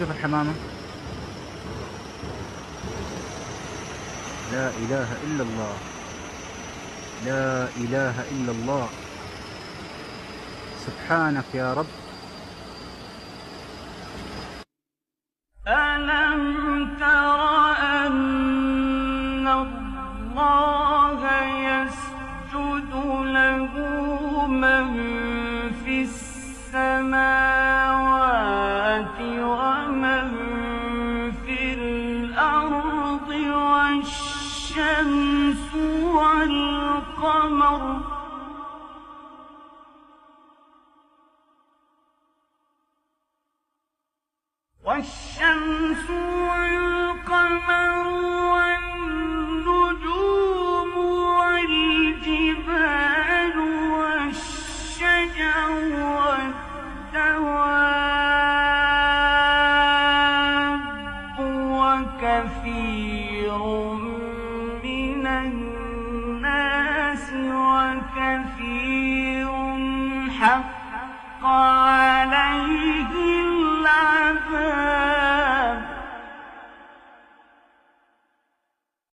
كيف الحمامة؟ لا إله إلا الله، لا إله إلا الله، سبحانك يا رب. ألم تر أن الله يسجد له من في السماوات ومن في الأرض والشمس والقمر والنجوم والجبال والشجر والدواب وكثير من الناس وكثير حق عليه